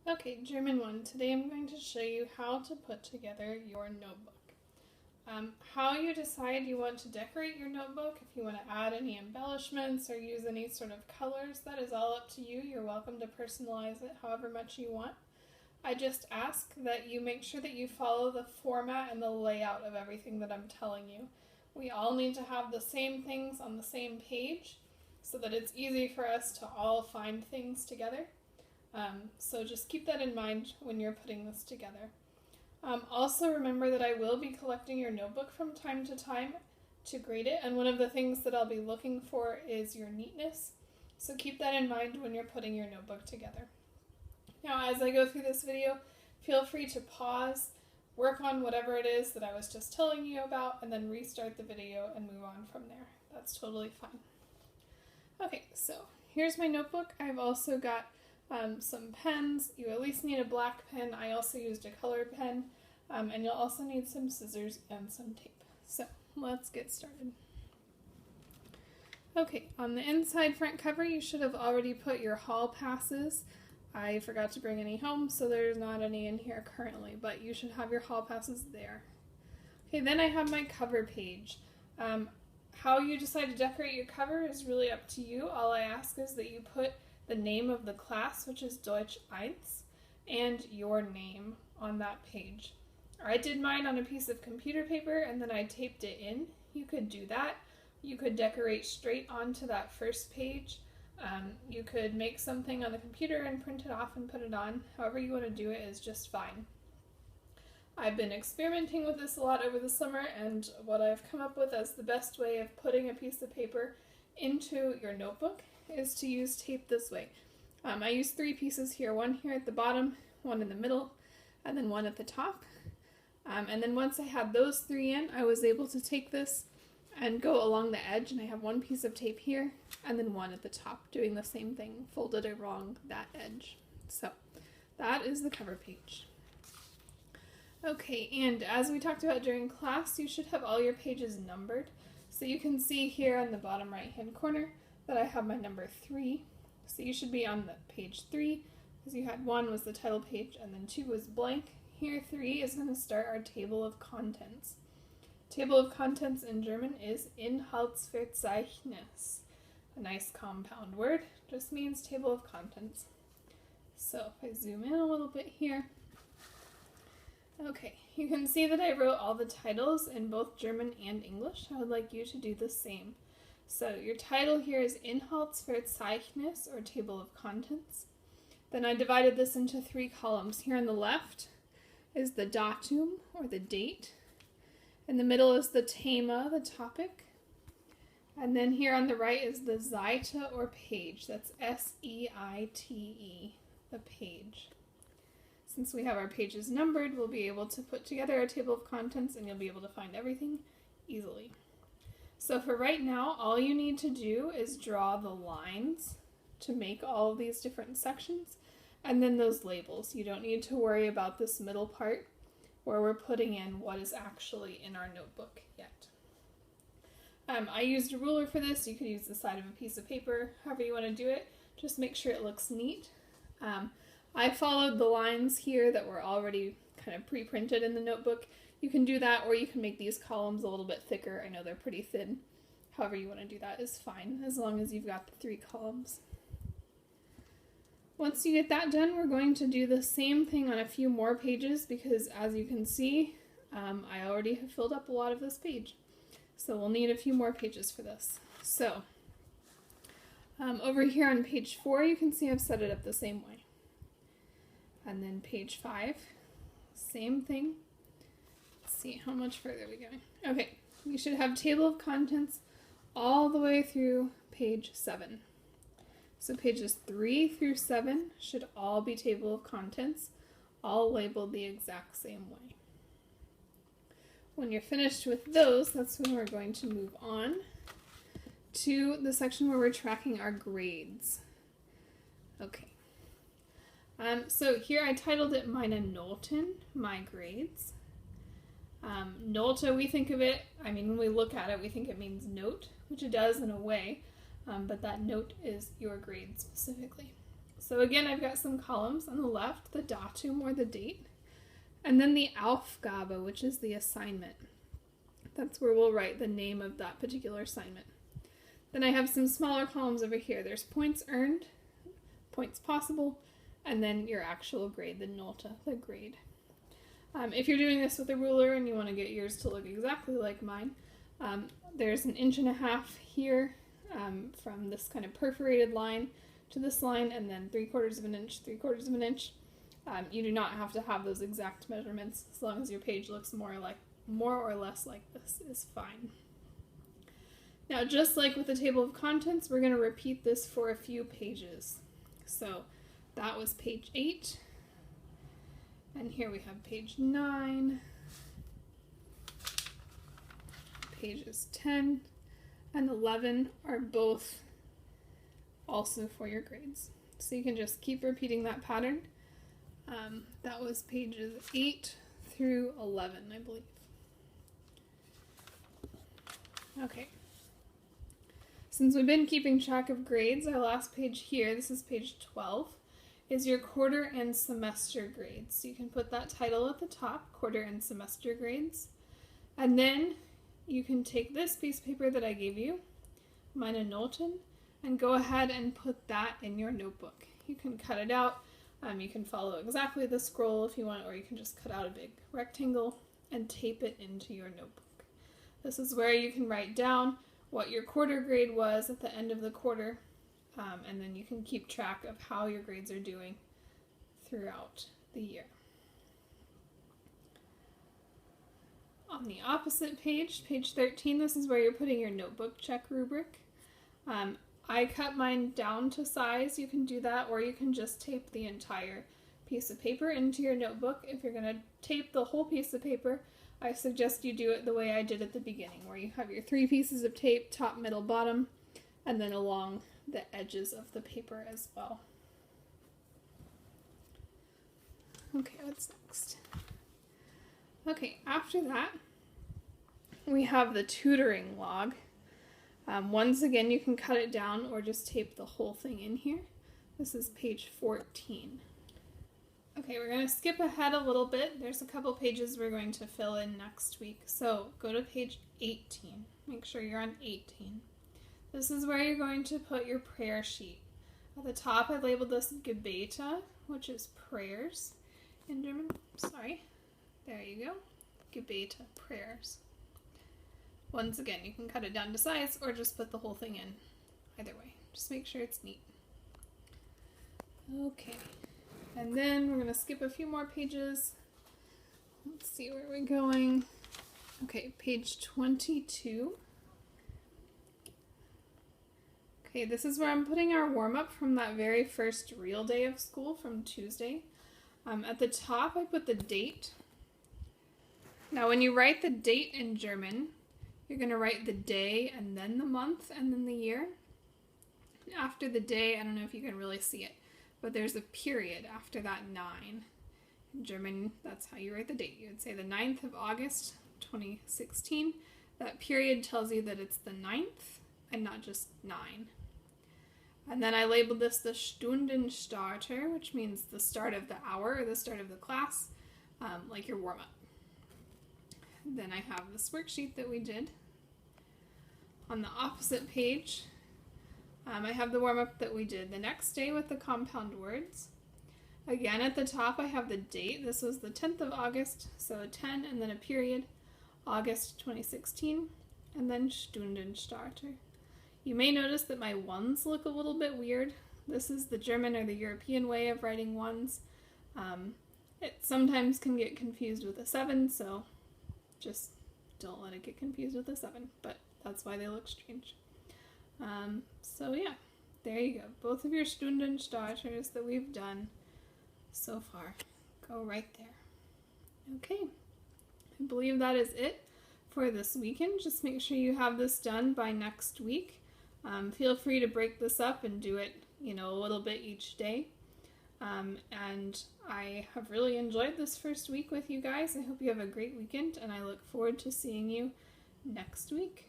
Okay, German 1. Today I'm going to show you how to put together your notebook. How you decide you want to decorate your notebook, if you want to add any embellishments or use any sort of colors, that is all up to you. You're welcome to personalize it however much you want. I just ask that you make sure that you follow the format and the layout of everything that I'm telling you. We all need to have the same things on the same page so that it's easy for us to all find things together. So just keep that in mind when you're putting this together. Also remember that I will be collecting your notebook from time to time to grade it, and one of the things that I'll be looking for is your neatness. So keep that in mind when you're putting your notebook together. Now, as I go through this video, feel free to pause, work on whatever it is that I was just telling you about, and then restart the video and move on from there. That's totally fine. Okay, so here's my notebook. I've also got some pens. You at least need a black pen. I also used a colored pen, and you'll also need some scissors and some tape. So let's get started. Okay, on the inside front cover you should have already put your hall passes. I forgot to bring any home, so there's not any in here currently, but you should have your hall passes there. Okay, then I have my cover page. How you decide to decorate your cover is really up to you. All I ask is that you put the name of the class, which is Deutsch 1, and your name on that page. I did mine on a piece of computer paper and then I taped it in. You could do that. You could decorate straight onto that first page. You could make something on the computer and print it off and put it on. However you want to do it is just fine. I've been experimenting with this a lot over the summer, and what I've come up with as the best way of putting a piece of paper into your notebook is to use tape this way. I use 3 pieces here, one here at the bottom, one in the middle, and then one at the top. And then once I had those 3 in, I was able to take this and go along the edge, and I have 1 piece of tape here and then 1 at the top, doing the same thing, folded along that edge. So that is the cover page. Okay, and as we talked about during class, you should have all your pages numbered. So you can see here on the bottom right hand corner that I have my number 3. So you should be on the page 3, because you had 1 was the title page and then 2 was blank. Here 3 is going to start our table of contents. Table of contents in German is Inhaltsverzeichnis. A nice compound word, just means table of contents. So if I zoom in a little bit here, okay, you can see that I wrote all the titles in both German and English. I would like you to do the same. So your title here is Inhaltsverzeichnis, or table of contents. Then I divided this into 3 columns. Here on the left is the Datum, or the date. In the middle is the Thema, the topic. And then here on the right is the Seite, or page. That's S-E-I-T-E, the page. Since we have our pages numbered, we'll be able to put together our table of contents and you'll be able to find everything easily. So for right now, all you need to do is draw the lines to make all of these different sections, and then those labels. You don't need to worry about this middle part where we're putting in what is actually in our notebook yet. I used a ruler for this. You could use the side of a piece of paper, however you want to do it. Just make sure it looks neat. I followed the lines here that were already kind of pre-printed in the notebook. You can do that, or you can make these columns a little bit thicker. I know they're pretty thin. However you want to do that is fine, as long as you've got the 3 columns. Once you get that done, we're going to do the same thing on a few more pages, because as you can see, I already have filled up a lot of this page. So we'll need a few more pages for this. So over here on page 4, you can see I've set it up the same way. And then page 5, same thing. Let's see how much further we're going. Okay, you should have table of contents all the way through page 7. So pages 3 through 7 should all be table of contents, all labeled the exact same way. When you're finished with those, that's when we're going to move on to the section where we're tracking our grades. Okay. So here I titled it Meine Noten, my grades. Note, we think of it, when we look at it, we think it means note, which it does in a way, but that note is your grade specifically. So again, I've got some columns on the left, the Datum or the date, and then the Aufgabe, which is the assignment. That's where we'll write the name of that particular assignment. Then I have some smaller columns over here. There's points earned, points possible, and then your actual grade, the Note, the grade. If you're doing this with a ruler and you want to get yours to look exactly like mine, there's an 1.5 inches here from this kind of perforated line to this line, and then 3/4 of an inch, 3/4 of an inch. You do not have to have those exact measurements. As long as your page looks more or less like this is fine. Now, just like with the table of contents, we're going to repeat this for a few pages. So that was page 8, and here we have page 9, pages 10 and 11 are both also for your grades. So you can just keep repeating that pattern. That was pages 8 through 11, I believe. Okay. Since we've been keeping track of grades, our last page here, this is page 12, is your quarter and semester grades. So you can put that title at the top, quarter and semester grades. And then you can take this piece of paper that I gave you, Meine Noten, and go ahead and put that in your notebook. You can cut it out. You can follow exactly the scroll if you want, or you can just cut out a big rectangle and tape it into your notebook. This is where you can write down what your quarter grade was at the end of the quarter, and then you can keep track of how your grades are doing throughout the year. On the opposite page, page 13, this is where you're putting your notebook check rubric. I cut mine down to size. You can do that, or you can just tape the entire piece of paper into your notebook. If you're going to tape the whole piece of paper, I suggest you do it the way I did at the beginning, where you have your 3 pieces of tape, top, middle, bottom, and then along the edges of the paper as well. Okay, what's next? Okay, after that, we have the tutoring log. Once again, you can cut it down or just tape the whole thing in here. This is page 14. Okay, we're going to skip ahead a little bit. There's a couple pages we're going to fill in next week. So go to page 18. Make sure you're on 18. This is where you're going to put your prayer sheet. At the top, I labeled this Gebete, which is prayers in German. Sorry. There you go. Gebete, prayers. Once again, you can cut it down to size or just put the whole thing in. Either way, just make sure it's neat. Okay, and then we're going to skip a few more pages. Let's see where we're going. Okay, page 22. Okay, this is where I'm putting our warm-up from that very first real day of school from Tuesday. At the top, I put the date. Now, when you write the date in German, you're going to write the day and then the month and then the year. After the day, I don't know if you can really see it, but there's a period after that 9. In German, that's how you write the date. You would say the 9th of August, 2016. That period tells you that it's the 9th and not just 9. And then I labeled this the Stundenstarter, which means the start of the hour or the start of the class, like your warm-up. Then I have this worksheet that we did. On the opposite page, I have the warm-up that we did the next day with the compound words. Again, at the top, I have the date. This was the 10th of August, so a 10 and then a period, August 2016, and then Stundenstarter. You may notice that my ones look a little bit weird. This is the German or the European way of writing ones. It sometimes can get confused with a 7, so just don't let it get confused with a 7, but that's why they look strange. So yeah, there you go. Both of your Stundenstarters that we've done so far go right there. Okay, I believe that is it for this weekend. Just make sure you have this done by next week. Feel free to break this up and do it, a little bit each day. And I have really enjoyed this first week with you guys. I hope you have a great weekend, and I look forward to seeing you next week.